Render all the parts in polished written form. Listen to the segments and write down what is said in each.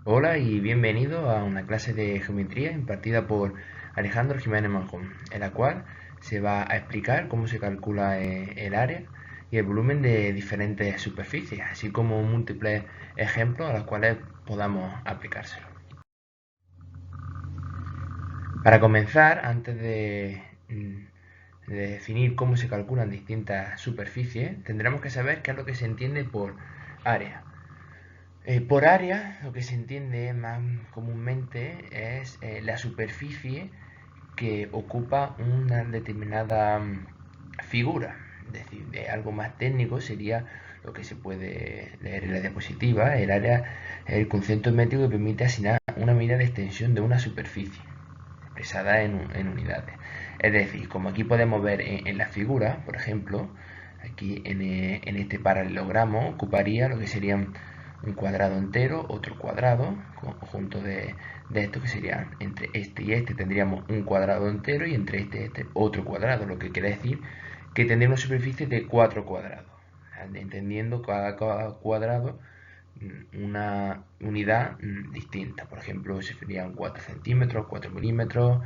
Hola y bienvenido a una clase de geometría impartida por Alejandro Jiménez Manjón, en la cual se va a explicar cómo se calcula el área y el volumen de diferentes superficies, así como múltiples ejemplos a los cuales podamos aplicárselo. Para comenzar, antes de definir cómo se calculan distintas superficies, tendremos que saber qué es lo que se entiende por área. Por área, lo que se entiende más comúnmente es la superficie que ocupa una determinada figura. Es decir, de algo más técnico sería lo que se puede leer en la diapositiva. El área es el concepto métrico que permite asignar una medida de extensión de una superficie, expresada en unidades. Es decir, como aquí podemos ver en la figura, por ejemplo, aquí en este paralelogramo ocuparía lo que serían un cuadrado entero, otro cuadrado, conjunto de estos que serían entre este y este tendríamos un cuadrado entero y entre este y este otro cuadrado, lo que quiere decir que tendría una superficie de 4 cuadrados, entendiendo cada cuadrado una unidad distinta. Por ejemplo, se serían 4 centímetros, 4 milímetros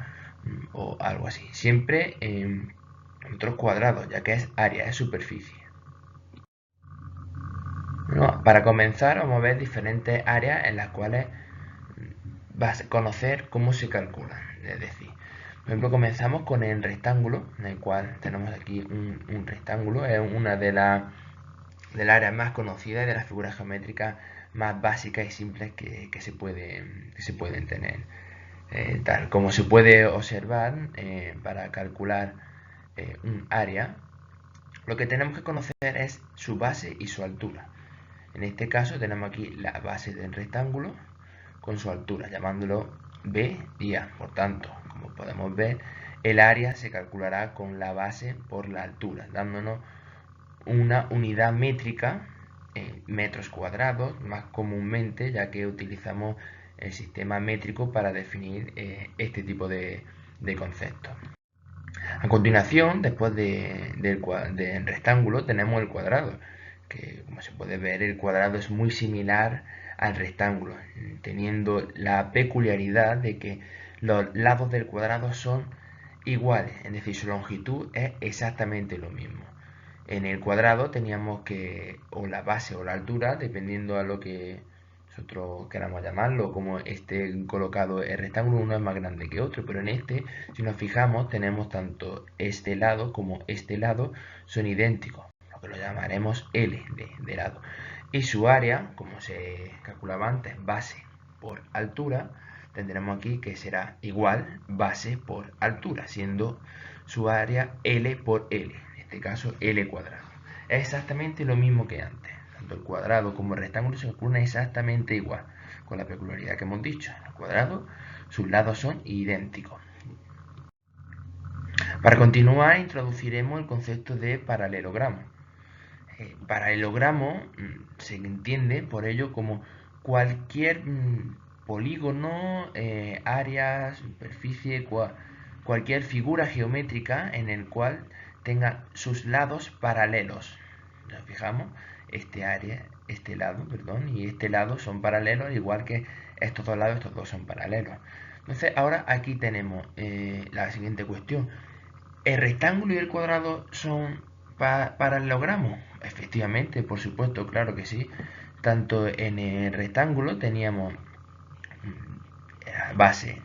o algo así. Siempre en metros cuadrados, ya que es área, es superficie. Bueno, para comenzar, vamos a ver diferentes áreas en las cuales vas a conocer cómo se calculan. Es decir, por ejemplo, comenzamos con el rectángulo, en el cual tenemos aquí un rectángulo, es una del área más conocida y de las figuras geométricas más básicas y simples que se pueden tener. Tal como se puede observar, para calcular un área, lo que tenemos que conocer es su base y su altura. En este caso tenemos aquí la base del rectángulo con su altura, llamándolo B y A. Por tanto, como podemos ver, el área se calculará con la base por la altura, dándonos una unidad métrica en metros cuadrados, más comúnmente, ya que utilizamos el sistema métrico para definir este tipo de conceptos. A continuación, después del rectángulo, tenemos el cuadrado, que como se puede ver, el cuadrado es muy similar al rectángulo, teniendo la peculiaridad de que los lados del cuadrado son iguales, es decir, su longitud es exactamente lo mismo. En el cuadrado teníamos que o la base o la altura, dependiendo a lo que nosotros queramos llamarlo, como esté colocado el rectángulo, uno es más grande que otro, pero en este, si nos fijamos, tenemos tanto este lado como este lado son idénticos, lo que lo llamaremos L de lado. Y su área, como se calculaba antes, base por altura, tendremos aquí que será igual base por altura, siendo su área L por L, en este caso L cuadrado. Es exactamente lo mismo que antes. Tanto el cuadrado como el rectángulo se calculan exactamente igual, con la peculiaridad que hemos dicho. En el cuadrado sus lados son idénticos. Para continuar, introduciremos el concepto de paralelogramo. Paralelogramo se entiende por ello como cualquier polígono, área, superficie, cualquier figura geométrica en el cual tenga sus lados paralelos. Nos fijamos, este área, este lado, perdón, y este lado son paralelos, al igual que estos dos son paralelos. Entonces, ahora aquí tenemos la siguiente cuestión. ¿El rectángulo y el cuadrado son paralelogramos? Efectivamente, por supuesto, claro que sí. Tanto en el rectángulo teníamos base,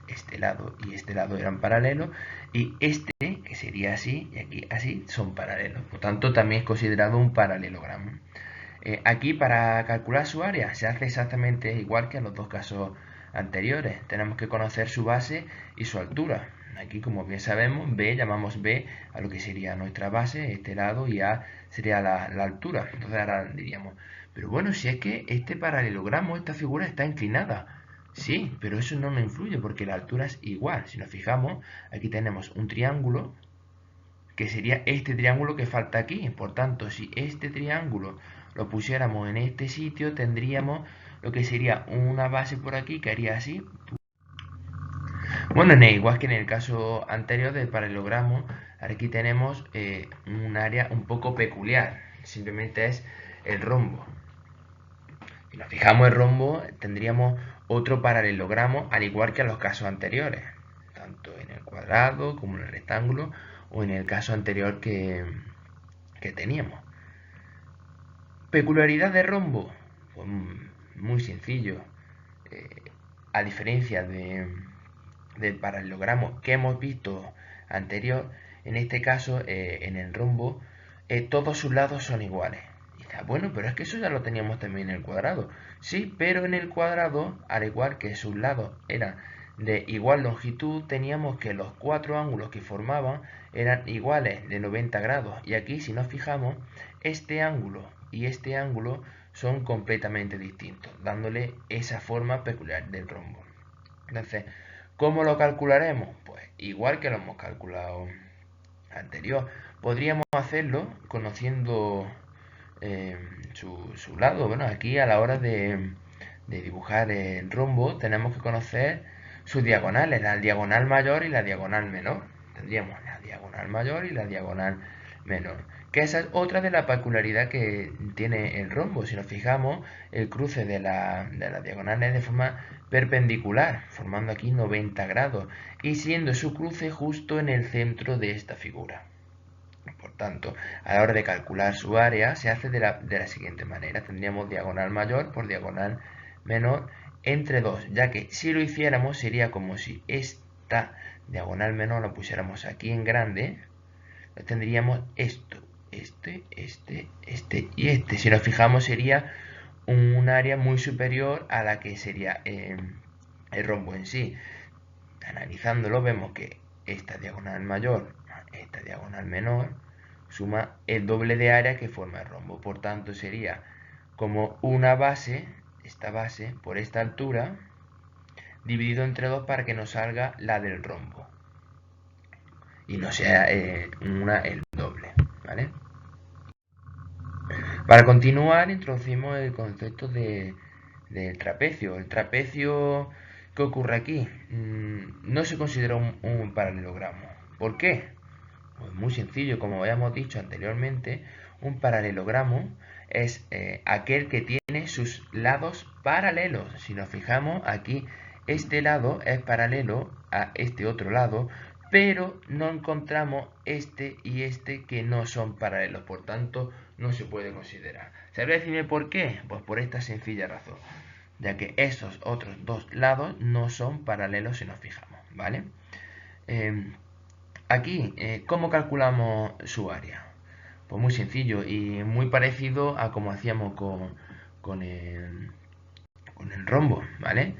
este lado y este lado eran paralelos, y este, que sería así, y aquí así, son paralelos. Por tanto, también es considerado un paralelogramo. Aquí, para calcular su área, se hace exactamente igual que en los dos casos anteriores. Tenemos que conocer su base y su altura. Aquí, como bien sabemos, B, llamamos B a lo que sería nuestra base, este lado, y A sería la altura. Entonces ahora diríamos, pero bueno, si es que este paralelogramo, esta figura está inclinada. Sí, pero eso no nos influye porque la altura es igual. Si nos fijamos, aquí tenemos un triángulo, que sería este triángulo que falta aquí. Por tanto, si este triángulo lo pusiéramos en este sitio, tendríamos lo que sería una base por aquí que haría así. Bueno, igual que en el caso anterior del paralelogramo, aquí tenemos un área un poco peculiar. Simplemente es el rombo. Si nos fijamos el rombo, tendríamos otro paralelogramo, al igual que en los casos anteriores, tanto en el cuadrado como en el rectángulo, o en el caso anterior que teníamos. Peculiaridad de rombo, pues muy sencillo. A diferencia del paralelogramo que hemos visto anterior, en este caso, en el rombo, todos sus lados son iguales. Y dice, bueno, pero es que eso ya lo teníamos también en el cuadrado. Sí, pero en el cuadrado, al igual que sus lados eran de igual longitud, teníamos que los cuatro ángulos que formaban eran iguales de 90 grados. Y aquí, si nos fijamos, este ángulo y este ángulo son completamente distintos, dándole esa forma peculiar del rombo. Entonces, ¿cómo lo calcularemos? Pues igual que lo hemos calculado anterior. Podríamos hacerlo conociendo su lado. Bueno, aquí a la hora de dibujar el rombo tenemos que conocer sus diagonales, la diagonal mayor y la diagonal menor. Tendríamos la diagonal mayor y la diagonal menor. Que esa es otra de la peculiaridad que tiene el rombo. Si nos fijamos, el cruce de la diagonal es de forma perpendicular, formando aquí 90 grados y siendo su cruce justo en el centro de esta figura. Por tanto, a la hora de calcular su área se hace de la siguiente manera. Tendríamos diagonal mayor por diagonal menor entre 2, ya que si lo hiciéramos sería como si esta diagonal menor lo pusiéramos aquí en grande. Tendríamos esto, este y este. Si nos fijamos sería un área muy superior a la que sería el rombo en sí. Analizándolo vemos que esta diagonal mayor, esta diagonal menor, suma el doble de área que forma el rombo. Por tanto sería como una base, esta base, por esta altura, dividido entre 2 para que nos salga la del rombo. Y no sea el doble, ¿vale? Para continuar, introducimos el concepto del trapecio. El trapecio, ¿qué ocurre aquí? No se considera un paralelogramo. ¿Por qué? Pues muy sencillo, como habíamos dicho anteriormente, un paralelogramo es aquel que tiene sus lados paralelos. Si nos fijamos aquí, este lado es paralelo a este otro lado, pero no encontramos este y este que no son paralelos, por tanto no se puede considerar. ¿Sabría decirme por qué? Pues por esta sencilla razón, ya que estos otros dos lados no son paralelos si nos fijamos, ¿vale? Aquí, ¿cómo calculamos su área? Pues muy sencillo y muy parecido a como hacíamos con el rombo, ¿vale?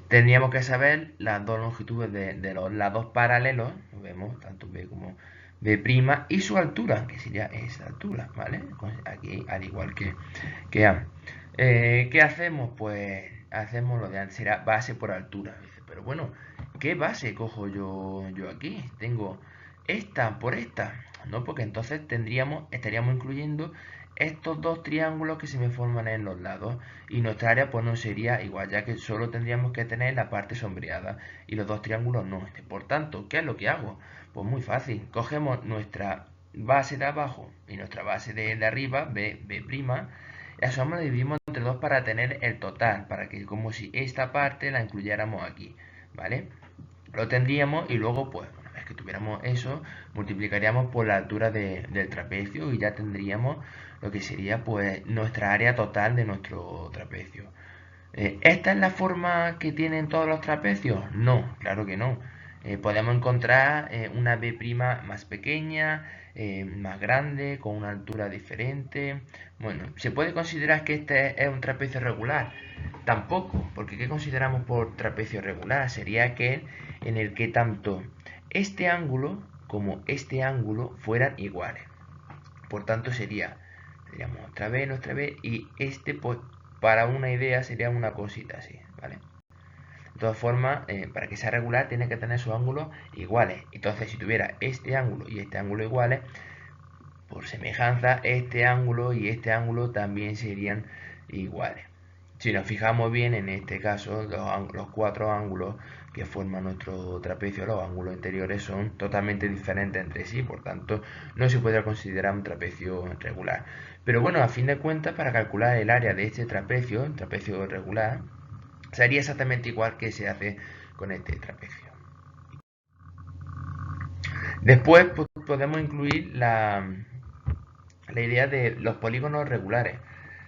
Tendríamos que saber las dos longitudes de los lados paralelos, lo vemos, tanto B como B' y su altura, que sería esa altura, ¿vale? Aquí, al igual que A. ¿Qué hacemos? Pues hacemos lo de antes, será base por altura. Dice, pero bueno, ¿qué base cojo yo aquí? Tengo esta por esta. No, porque entonces estaríamos incluyendo estos dos triángulos que se me forman en los lados y nuestra área pues no sería igual, ya que solo tendríamos que tener la parte sombreada y los dos triángulos no. Por tanto, ¿qué es lo que hago? Pues muy fácil, cogemos nuestra base de abajo y nuestra base de arriba, B', y a la dividimos entre dos para tener el total, para que como si esta parte la incluyéramos aquí, ¿vale? Lo tendríamos y luego pues una vez que tuviéramos eso multiplicaríamos por la altura del trapecio y ya tendríamos lo que sería pues nuestra área total de nuestro trapecio. ¿Esta es la forma que tienen todos los trapecios? No, claro que no. Podemos encontrar una B' más pequeña, más grande, con una altura diferente. Bueno, ¿se puede considerar que este es un trapecio regular? Tampoco, porque ¿qué consideramos por trapecio regular? Sería aquel en el que tanto este ángulo como este ángulo fueran iguales. Por tanto tendríamos nuestra vez y este pues para una idea sería una cosita así, ¿vale? De todas formas, para que sea regular tiene que tener sus ángulos iguales. Entonces si tuviera este ángulo y este ángulo iguales, por semejanza este ángulo y este ángulo también serían iguales. Si nos fijamos bien, en este caso, los cuatro ángulos que forman nuestro trapecio, los ángulos interiores, son totalmente diferentes entre sí, por tanto, no se puede considerar un trapecio regular. Pero bueno, a fin de cuentas, para calcular el área de este trapecio, el trapecio regular, sería exactamente igual que se hace con este trapecio. Después pues, podemos incluir la idea de los polígonos regulares.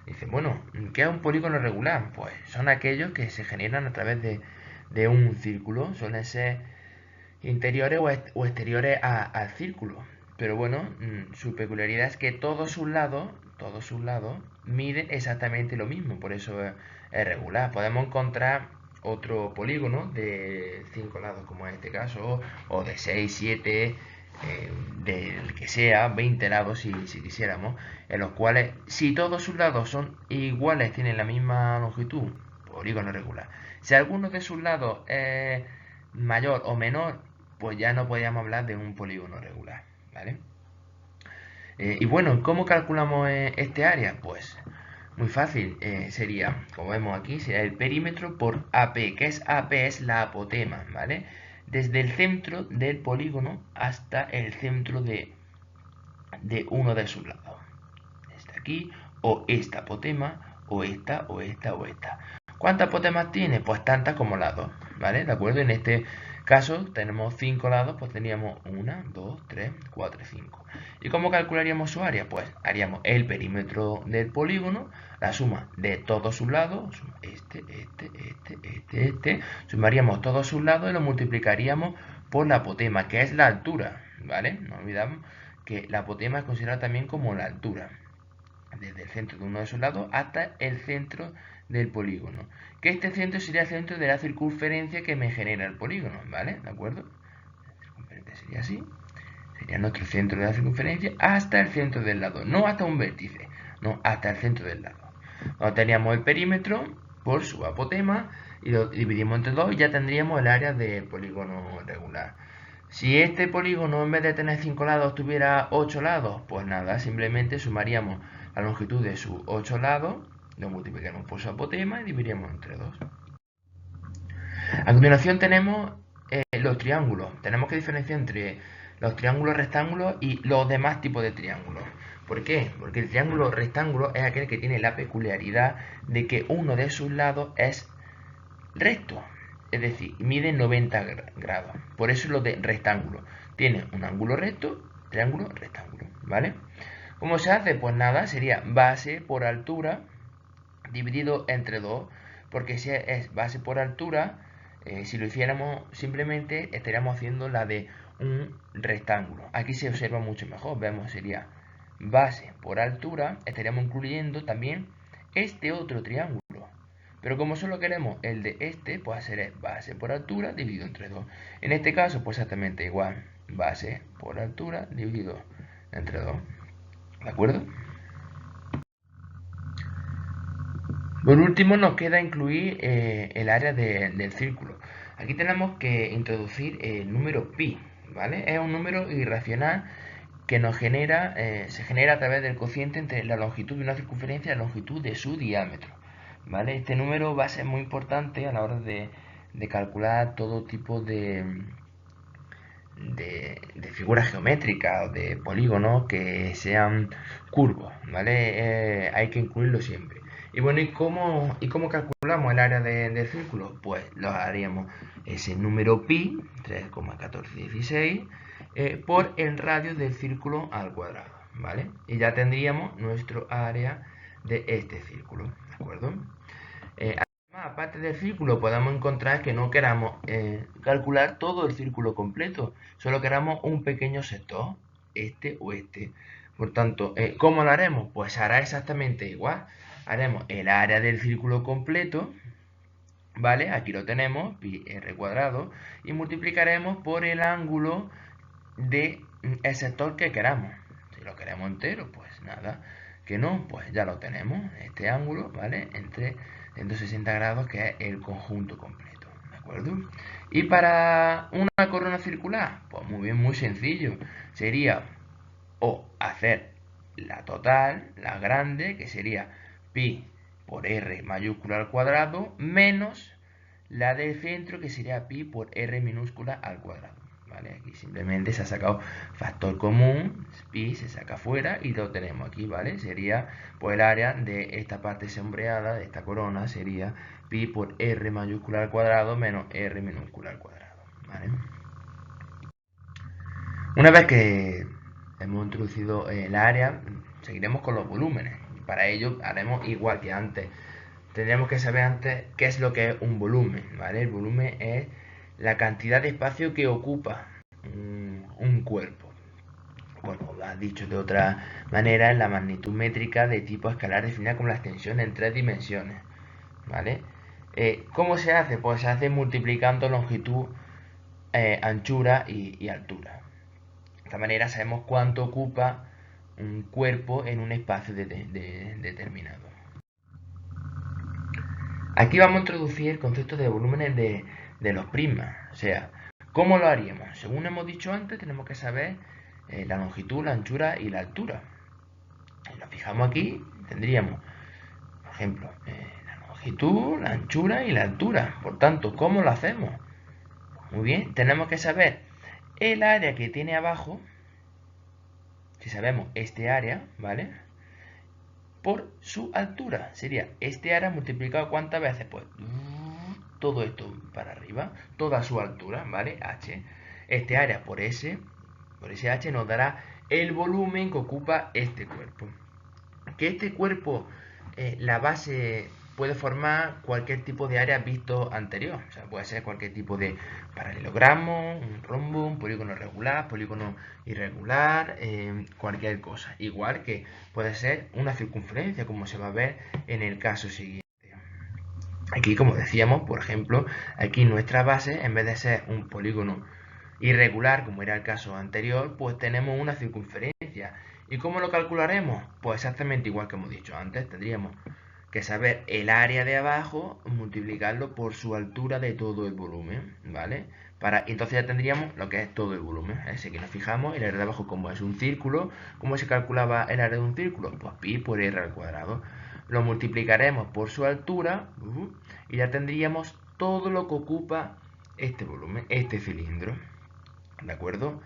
Dice, bueno, ¿qué es un polígono regular? Pues son aquellos que se generan a través de un círculo, suelen ser interiores o exteriores al círculo. Pero bueno, su peculiaridad es que todos sus lados miden exactamente lo mismo, por eso es regular. Podemos encontrar otro polígono de 5 lados, como en este caso, o de 6 7 del que sea, 20 lados si quisiéramos, en los cuales, si todos sus lados son iguales, tienen la misma longitud, polígono regular. Si alguno de sus lados es mayor o menor, pues ya no podríamos hablar de un polígono regular, ¿vale? Y bueno, ¿cómo calculamos este área? Pues muy fácil, sería, como vemos aquí, sería el perímetro por AP, que es AP es la apotema, ¿vale? Desde el centro del polígono hasta el centro de uno de sus lados. Este aquí, o esta apotema, o esta, o esta, o esta. ¿Cuántas apotemas tiene? Pues tantas como lados, ¿vale? ¿De acuerdo? En este caso tenemos 5 lados, pues teníamos 1, 2, 3, 4, 5. ¿Y cómo calcularíamos su área? Pues haríamos el perímetro del polígono, la suma de todos sus lados, sumaríamos todos sus lados y lo multiplicaríamos por la apotema, que es la altura, ¿vale? No olvidamos que la apotema es considerada también como la altura desde el centro de uno de sus lados hasta el centro del polígono. Que este centro sería el centro de la circunferencia que me genera el polígono, ¿vale? ¿De acuerdo? La circunferencia sería así. Sería nuestro centro de la circunferencia hasta el centro del lado. No hasta un vértice, no, hasta el centro del lado. Cuando teníamos el perímetro por su apotema y lo dividimos entre 2 y ya tendríamos el área del polígono regular. Si este polígono en vez de tener 5 lados tuviera 8 lados, pues nada, simplemente sumaríamos la longitud de sus 8 lados, lo multiplicaríamos por su apotema y dividiríamos entre 2. A continuación tenemos los triángulos. Tenemos que diferenciar entre los triángulos rectángulos y los demás tipos de triángulos. ¿Por qué? Porque el triángulo rectángulo es aquel que tiene la peculiaridad de que uno de sus lados es recto, es decir, mide 90 grados. Por eso es lo de rectángulo. Tiene un ángulo recto, triángulo, rectángulo, ¿vale? ¿Cómo se hace? Pues nada, sería base por altura dividido entre 2, porque si es base por altura, si lo hiciéramos simplemente estaríamos haciendo la de un rectángulo. Aquí se observa mucho mejor, vemos, sería base por altura, estaríamos incluyendo también este otro triángulo. Pero como solo queremos el de este, pues será base por altura dividido entre 2. En este caso, pues exactamente igual, base por altura dividido entre 2. ¿De acuerdo? Por último nos queda incluir el área del círculo. Aquí tenemos que introducir el número pi, ¿vale? Es un número irracional que se genera a través del cociente entre la longitud de una circunferencia y la longitud de su diámetro, ¿vale? Este número va a ser muy importante a la hora de calcular todo tipo de figuras geométricas o de polígonos que sean curvos, ¿vale? Hay que incluirlo siempre. Y bueno, ¿y cómo calculamos el área del círculo? Pues lo haríamos ese número pi, 3,1416, por el radio del círculo al cuadrado, ¿vale? Y ya tendríamos nuestro área de este círculo, ¿de acuerdo? Aparte del círculo, podemos encontrar que no queramos calcular todo el círculo completo, solo queramos un pequeño sector, este o este. Por tanto, ¿cómo lo haremos? Pues hará exactamente igual. Haremos el área del círculo completo, ¿vale? Aquí lo tenemos, pi r cuadrado, y multiplicaremos por el ángulo de el sector que queramos. Si lo queremos entero, pues nada, que no, pues ya lo tenemos, este ángulo, ¿vale? Entre 160 grados, que es el conjunto completo, ¿de acuerdo? Y para una corona circular, pues muy bien, muy sencillo, sería o hacer la total, la grande, que sería pi por r mayúscula al cuadrado, menos la del centro, que sería pi por r minúscula al cuadrado, ¿vale? ¿vale? Aquí simplemente se ha sacado factor común, pi se saca fuera y lo tenemos aquí, ¿vale? Sería, pues el área de esta parte sombreada, de esta corona, sería pi por r mayúscula al cuadrado menos r minúscula al cuadrado, ¿vale? Una vez que hemos introducido el área, seguiremos con los volúmenes. Para ello haremos igual que antes. Tendríamos que saber antes qué es lo que es un volumen, ¿vale? El volumen es la cantidad de espacio que ocupa un cuerpo. Bueno, lo has dicho de otra manera, es la magnitud métrica de tipo escalar definida como la extensión en 3 dimensiones, ¿vale? ¿Cómo se hace? Pues se hace multiplicando longitud, anchura y altura. De esta manera sabemos cuánto ocupa un cuerpo en un espacio determinado. Aquí vamos a introducir el concepto de volúmenes de los prismas. O sea, ¿cómo lo haríamos? Según hemos dicho antes, tenemos que saber la longitud, la anchura y la altura. Si nos fijamos aquí, tendríamos, por ejemplo, la longitud, la anchura y la altura. Por tanto, ¿cómo lo hacemos? Muy bien, tenemos que saber el área que tiene abajo. Si sabemos este área, ¿vale? Por su altura. Sería este área multiplicado ¿cuántas veces? Pues todo esto para arriba, toda su altura, ¿vale? H. Este área por ese H nos dará el volumen que ocupa este cuerpo. Que este cuerpo, la base puede formar cualquier tipo de área visto anterior. O sea, puede ser cualquier tipo de paralelogramo, un rombo, un polígono regular, polígono irregular, cualquier cosa. Igual que puede ser una circunferencia, como se va a ver en el caso siguiente. Aquí, como decíamos, por ejemplo, aquí nuestra base, en vez de ser un polígono irregular, como era el caso anterior, pues tenemos una circunferencia. ¿Y cómo lo calcularemos? Pues exactamente igual que hemos dicho antes, tendríamos que saber el área de abajo, multiplicarlo por su altura de todo el volumen, ¿vale? Entonces ya tendríamos lo que es todo el volumen. Así que nos fijamos, el área de abajo como es un círculo, ¿cómo se calculaba el área de un círculo? Pues pi por r al cuadrado. Lo multiplicaremos por su altura y ya tendríamos todo lo que ocupa este volumen, este cilindro. ¿De acuerdo?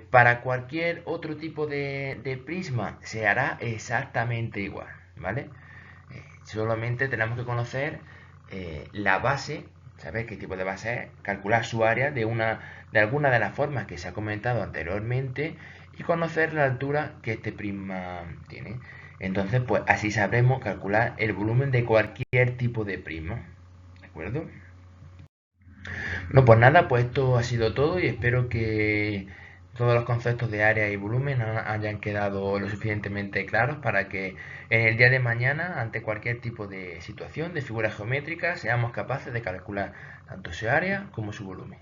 Para cualquier otro tipo de prisma se hará exactamente igual, ¿vale? Solamente tenemos que conocer la base, saber qué tipo de base es, calcular su área de alguna de las formas que se ha comentado anteriormente y conocer la altura que este prisma tiene. Entonces, pues así sabremos calcular el volumen de cualquier tipo de prisma, ¿de acuerdo? No, pues nada, pues esto ha sido todo y espero que todos los conceptos de área y volumen hayan quedado lo suficientemente claros para que en el día de mañana, ante cualquier tipo de situación, de figura geométrica, seamos capaces de calcular tanto su área como su volumen.